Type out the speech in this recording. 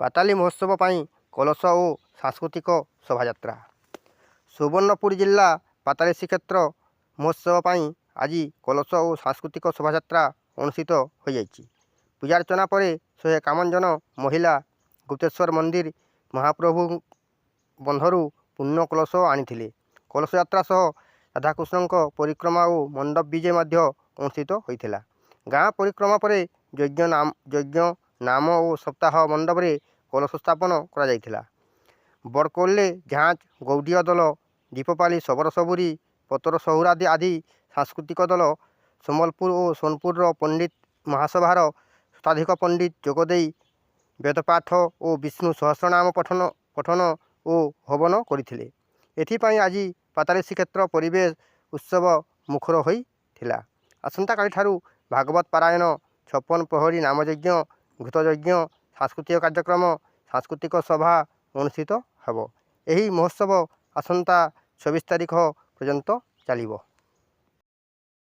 ପାତାଲି ମହୋତ୍ସବ ପାଇଁ କଳସ ଓ ସାଂସ୍କୃତିକ ଶୋଭାଯାତ୍ରା। ସୁବର୍ଣ୍ଣପୁର ଜିଲ୍ଲା ପାତାଳି ଶ୍ରୀକ୍ଷେତ୍ର ମହୋତ୍ସବ ପାଇଁ ଆଜି କଳସ ଓ ସାଂସ୍କୃତିକ ଶୋଭାଯାତ୍ରା ଅନୁଷ୍ଠିତ ହୋଇଯାଇଛି। ପୂଜାର୍ଚ୍ଚନା ପରେ 151 ଜଣ ମହିଳା ଗୁପ୍ତେଶ୍ୱର ମନ୍ଦିର ମହାପ୍ରଭୁ ବନ୍ଧରୁ ପୂର୍ଣ୍ଣ କଳସ ଆଣିଥିଲେ। କଳସ ଯାତ୍ରା ସହ ରାଧାକୃଷ୍ଣଙ୍କ ପରିକ୍ରମା ଓ ମଣ୍ଡପ ବିଜେ ମଧ୍ୟ ଅନୁଷ୍ଠିତ ହୋଇଥିଲା। ଗାଁ ପରିକ୍ରମା ପରେ ଯଜ୍ଞ ନାମ ଓ ସପ୍ତାହ ମଣ୍ଡପରେ କଳସ ସ୍ଥାପନ କରାଯାଇଥିଲା। ବଡ଼କୋଲ୍ରେ ଝାଞ୍ଜ ଗୌଡ଼ୀୟ ଦଳ, ଦୀପପାଲି ଶବର ସବୁରି, ପତର ସହୁରା ଆଦି ସାଂସ୍କୃତିକ ଦଳ, ସମ୍ବଲପୁର ଓ ସୋନପୁରର ପଣ୍ଡିତ ମହାସଭାର ଶତାଧିକ ପଣ୍ଡିତ ଯୋଗଦେଇ ବେଦପାଠ ଓ ବିଷ୍ଣୁ ସହସ୍ରନାମ ପଠନ ଓ ହବନ କରିଥିଲେ। ଏଥିପାଇଁ ଆଜି ପାତାଳି ଶ୍ରୀକ୍ଷେତ୍ର ପରିବେଶ ଉତ୍ସବ ମୁଖର ହୋଇଥିଲା। ଆସନ୍ତାକାଲିଠାରୁ ଭାଗବତ ପାରାୟଣ, 56 ପ୍ରହରୀ ନାମଯଜ୍ଞ, ଘୃତଯଜ୍ଞ, ସାଂସ୍କୃତିକ କାର୍ଯ୍ୟକ୍ରମ, ସାଂସ୍କୃତିକ ସଭା ଅନୁଷ୍ଠିତ ହେବ। ଏହି ମହୋତ୍ସବ ଆସନ୍ତା 24 ତାରିଖ ପର୍ଯ୍ୟନ୍ତ ଚାଲିବ।